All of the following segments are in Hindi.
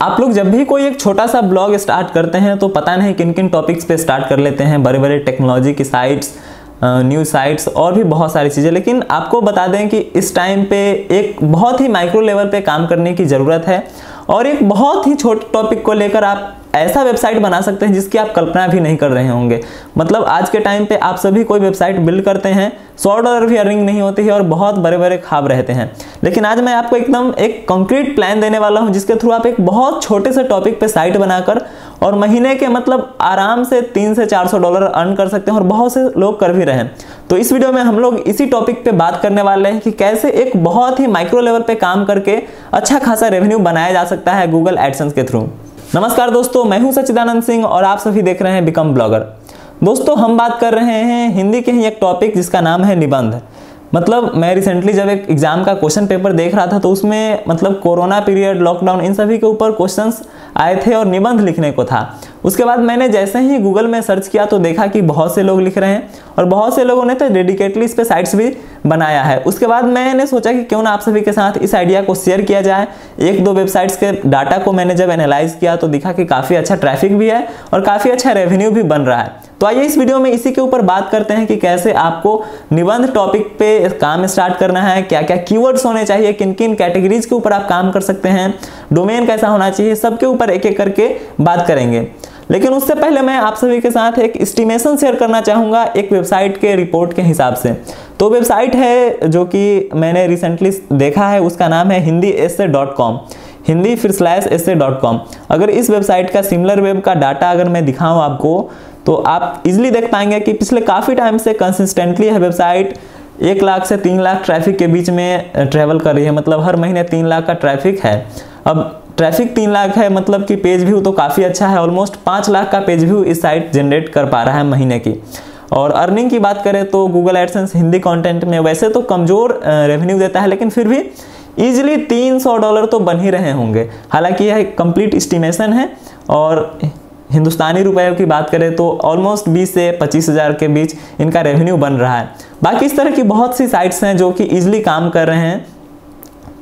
आप लोग जब भी कोई एक छोटा सा ब्लॉग स्टार्ट करते हैं तो पता नहीं किन किन टॉपिक्स पे स्टार्ट कर लेते हैं, बड़े बड़े टेक्नोलॉजी की साइट्स, न्यूज़ साइट्स और भी बहुत सारी चीज़ें। लेकिन आपको बता दें कि इस टाइम पे एक बहुत ही माइक्रो लेवल पे काम करने की ज़रूरत है और एक बहुत ही छोटे टॉपिक को लेकर आप ऐसा वेबसाइट बना सकते हैं जिसकी आप कल्पना भी नहीं कर रहे होंगे। मतलब आज के टाइम पे आप सभी कोई वेबसाइट बिल्ड करते हैं, $100 भी अर्निंग नहीं होती है और बहुत बड़े बड़े ख्वाब रहते हैं। लेकिन आज मैं आपको एकदम एक कंक्रीट प्लान देने वाला हूं जिसके थ्रू आप एक बहुत छोटे से टॉपिक पे साइट बनाकर और महीने के मतलब आराम से $300 से $400 अर्न कर सकते हैं और बहुत से लोग कर भी रहे हैं। तो इस वीडियो में हम लोग इसी टॉपिक पे बात करने वाले हैं कि कैसे एक बहुत ही माइक्रो लेवल पे काम करके अच्छा खासा रेवेन्यू बनाया जा सकता है गूगल एडसेंस के थ्रू। नमस्कार दोस्तों, मैं हूं सच्चिदानंद सिंह और आप सभी देख रहे हैं बिकम ब्लॉगर। दोस्तों, हम बात कर रहे हैं हिंदी के ही एक टॉपिक जिसका नाम है निबंध। मतलब मैं रिसेंटली जब एक एग्जाम का क्वेश्चन पेपर देख रहा था तो उसमें मतलब कोरोना पीरियड, लॉकडाउन, इन सभी के ऊपर क्वेश्चंस आए थे और निबंध लिखने को था। उसके बाद मैंने जैसे ही गूगल में सर्च किया तो देखा कि बहुत से लोग लिख रहे हैं और बहुत से लोगों ने तो डेडिकेटली इस पे साइट्स भी बनाया है। उसके बाद मैंने सोचा कि क्यों ना आप सभी के साथ इस आइडिया को शेयर किया जाए। एक दो वेबसाइट्स के डाटा को मैंने जब एनालाइज किया तो दिखा कि काफ़ी अच्छा ट्रैफिक भी है और काफ़ी अच्छा रेवेन्यू भी बन रहा है। तो आइए इस वीडियो में इसी के ऊपर बात करते हैं कि कैसे आपको निबंध टॉपिक पे काम स्टार्ट करना है, क्या क्या कीवर्ड्स होने चाहिए, किन किन कैटेगरीज के ऊपर आप काम कर सकते हैं, डोमेन कैसा होना चाहिए, सबके ऊपर एक एक करके बात करेंगे। लेकिन उससे पहले मैं आप सभी के साथ एक एस्टिमेशन शेयर करना चाहूँगा एक वेबसाइट के रिपोर्ट के हिसाब से। तो वेबसाइट है जो कि मैंने रिसेंटली देखा है, उसका नाम है hindi-essay.com, hindi-essay.com। अगर इस वेबसाइट का सिमिलर वेब का डाटा अगर मैं दिखाऊँ आपको तो आप इजीली देख पाएंगे कि पिछले काफ़ी टाइम से कंसिस्टेंटली यह वेबसाइट 1 लाख से 3 लाख ट्रैफिक के बीच में ट्रैवल कर रही है। मतलब हर महीने 3 लाख का ट्रैफिक है। अब ट्रैफिक 3 लाख है मतलब कि पेज व्यू तो काफ़ी अच्छा है, ऑलमोस्ट 5 लाख का पेज व्यू इस साइट जनरेट कर पा रहा है महीने की। और अर्निंग की बात करें तो गूगल एडसेंस हिंदी कंटेंट में वैसे तो कमज़ोर रेवेन्यू देता है, लेकिन फिर भी ईजिली $300 तो बन ही रहे होंगे। हालांकि यह एक कंप्लीट एस्टिमेशन है और हिंदुस्तानी रुपयों की बात करें तो ऑलमोस्ट 20 से 25 हज़ार के बीच इनका रेवेन्यू बन रहा है। बाकी इस तरह की बहुत सी साइट्स हैं जो कि ईजिली काम कर रहे हैं।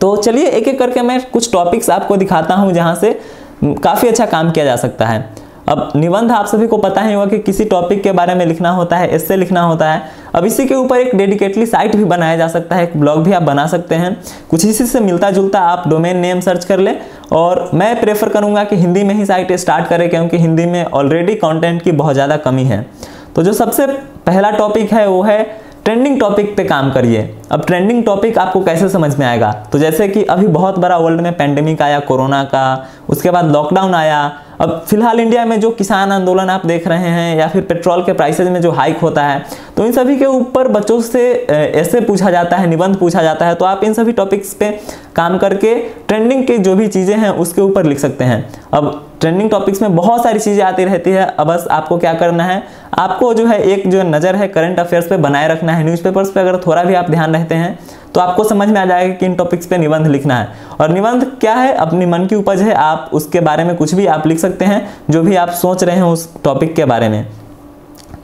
तो चलिए एक एक करके मैं कुछ टॉपिक्स आपको दिखाता हूं जहां से काफ़ी अच्छा काम किया जा सकता है। अब निबंध आप सभी को पता ही होगा कि किसी टॉपिक के बारे में लिखना होता है, एस्से लिखना होता है। अब इसी के ऊपर एक डेडिकेटली साइट भी बनाया जा सकता है, एक ब्लॉग भी आप बना सकते हैं। कुछ इसी से मिलता जुलता आप डोमेन नेम सर्च कर ले और मैं प्रेफर करूंगा कि हिंदी में ही साइट स्टार्ट करें क्योंकि हिंदी में ऑलरेडी कंटेंट की बहुत ज़्यादा कमी है। तो जो सबसे पहला टॉपिक है वो है ट्रेंडिंग टॉपिक पे काम करिए। अब ट्रेंडिंग टॉपिक आपको कैसे समझ में आएगा? तो जैसे कि अभी बहुत बड़ा वर्ल्ड में पेंडेमिक आया कोरोना का, उसके बाद लॉकडाउन आया। अब फिलहाल इंडिया में जो किसान आंदोलन आप देख रहे हैं या फिर पेट्रोल के प्राइसेज में जो हाइक होता है, तो इन सभी के ऊपर बच्चों से ऐसे पूछा जाता है, निबंध पूछा जाता है। तो आप इन सभी टॉपिक्स पे काम करके ट्रेंडिंग की जो भी चीज़ें हैं उसके ऊपर लिख सकते हैं। अब ट्रेंडिंग टॉपिक्स में बहुत सारी चीज़ें आती रहती है। अब बस आपको क्या करना है, आपको जो है एक जो नज़र है करंट अफेयर्स पे बनाए रखना है। न्यूज़पेपर्स पे अगर थोड़ा भी आप ध्यान रहते हैं तो आपको समझ में आ जाएगा कि इन टॉपिक्स पे निबंध लिखना है। और निबंध क्या है? अपनी मन की उपज है, आप उसके बारे में कुछ भी आप लिख सकते हैं जो भी आप सोच रहे हैं उस टॉपिक के बारे में।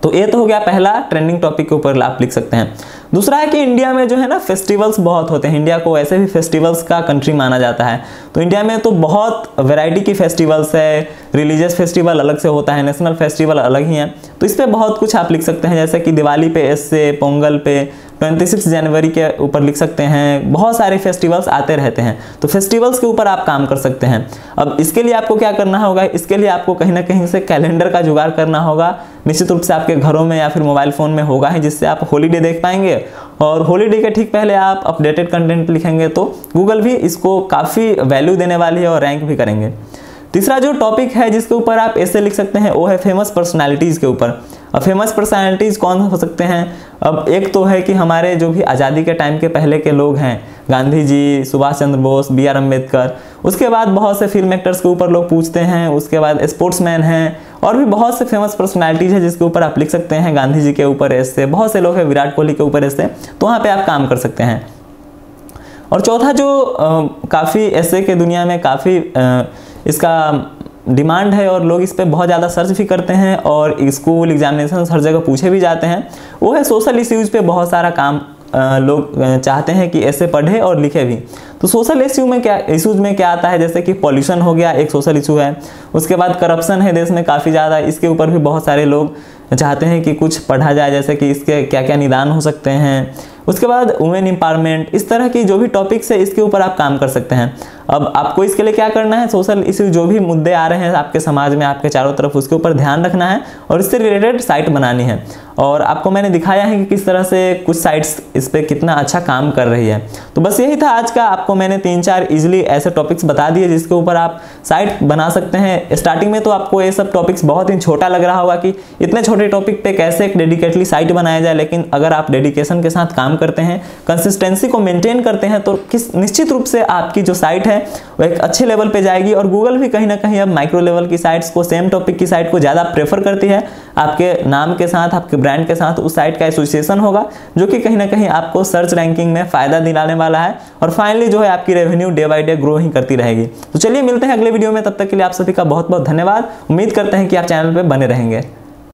तो ये तो हो गया पहला, ट्रेंडिंग टॉपिक के ऊपर आप लिख सकते हैं। दूसरा है कि इंडिया में जो है ना फेस्टिवल्स बहुत होते हैं। इंडिया को ऐसे भी फेस्टिवल्स का कंट्री माना जाता है। तो इंडिया में तो बहुत वैरायटी की फेस्टिवल्स है। रिलीजियस फेस्टिवल अलग से होता है, नेशनल फेस्टिवल अलग ही है। तो इस पर बहुत कुछ आप लिख सकते हैं, जैसे कि दिवाली पे ऐसे, पोंगल पे, 26 जनवरी के ऊपर लिख सकते हैं। बहुत सारे फेस्टिवल्स आते रहते हैं, तो फेस्टिवल्स के ऊपर आप काम कर सकते हैं। अब इसके लिए आपको क्या करना होगा, इसके लिए आपको कहीं ना कहीं से कैलेंडर का जुगाड़ करना होगा। निश्चित रूप से आपके घरों में या फिर मोबाइल फ़ोन में होगा ही, जिससे आप हॉलीडे देख पाएंगे। और हॉलीडे के ठीक पहले आप अपडेटेड कंटेंट लिखेंगे तो गूगल भी इसको काफ़ी वैल्यू देने वाली है और रैंक भी करेंगे। तीसरा जो टॉपिक है जिसके ऊपर आप ऐसे लिख सकते हैं वो है फेमस पर्सनालिटीज़ के ऊपर। अब फेमस पर्सनालिटीज़ कौन हो सकते हैं? अब एक तो है कि हमारे जो भी आज़ादी के टाइम के पहले के लोग हैं, गांधी जी, सुभाष चंद्र बोस, BR अम्बेडकर। उसके बाद बहुत से फिल्म एक्टर्स के ऊपर लोग पूछते हैं। उसके बाद स्पोर्ट्समैन हैं और भी बहुत से फेमस पर्सनालिटीज़ है जिसके ऊपर आप लिख सकते हैं। गांधी जी के ऊपर ऐसे बहुत से लोग हैं, विराट कोहली के ऊपर ऐसे, तो वहाँ पर आप काम कर सकते हैं। और चौथा जो काफ़ी ऐसे के दुनिया में काफ़ी इसका डिमांड है और लोग इस पर बहुत ज़्यादा सर्च भी करते हैं और स्कूल एग्जामिनेशन हर जगह पूछे भी जाते हैं, वो है सोशल इश्यूज़ पे बहुत सारा काम लोग चाहते हैं कि ऐसे पढ़े और लिखे भी। तो सोशल इश्यूज में क्या आता है, जैसे कि पॉल्यूशन हो गया, एक सोशल इशू है। उसके बाद करप्शन है देश में काफ़ी ज़्यादा, इसके ऊपर भी बहुत सारे लोग चाहते हैं कि कुछ पढ़ा जाए, जैसे कि इसके क्या क्या निदान हो सकते हैं। उसके बाद वुमेन एम्पावरमेंट, इस तरह की जो भी टॉपिक्स है इसके ऊपर आप काम कर सकते हैं। अब आपको इसके लिए क्या करना है, सोशल इश्यू जो भी मुद्दे आ रहे हैं आपके समाज में, आपके चारों तरफ, उसके ऊपर ध्यान रखना है और इससे रिलेटेड साइट बनानी है। और आपको मैंने दिखाया है कि किस तरह से कुछ साइट्स इस पर कितना अच्छा काम कर रही है। तो बस यही था आज का, आपको मैंने 3-4 इजीली ऐसे टॉपिक्स बता दिए जिसके ऊपर आप साइट बना सकते हैं। स्टार्टिंग में तो आपको ये सब टॉपिक्स बहुत ही छोटा लग रहा होगा कि इतने छोटे टॉपिक पे कैसे एक डेडिकेटली साइट बनाया जाए, लेकिन अगर आप डेडिकेशन के साथ काम करते हैं, कंसिस्टेंसी को मेंटेन करते हैं, तो निश्चित रूप से आपकी जो साइट है वो एक अच्छे लेवल पे जाएगी। और गूगल भी कहीं ना कहीं अब माइक्रो लेवल की साइट्स को, सेम टॉपिक की साइट को ज़्यादा प्रेफर करती है। आपके नाम के साथ, आपके ब्रांड के साथ उस साइट का एसोसिएशन होगा, जो कि कहीं ना कहीं आपको सर्च रैंकिंग में फ़ायदा दिलाने वाला है। और फाइनली जो है आपकी revenue day by day grow ही करती रहेगी। तो चलिए मिलते हैं अगले वीडियो में, तब तक के लिए आप सभी का बहुत बहुत धन्यवाद। उम्मीद करते हैं कि आप चैनल पर बने रहेंगे।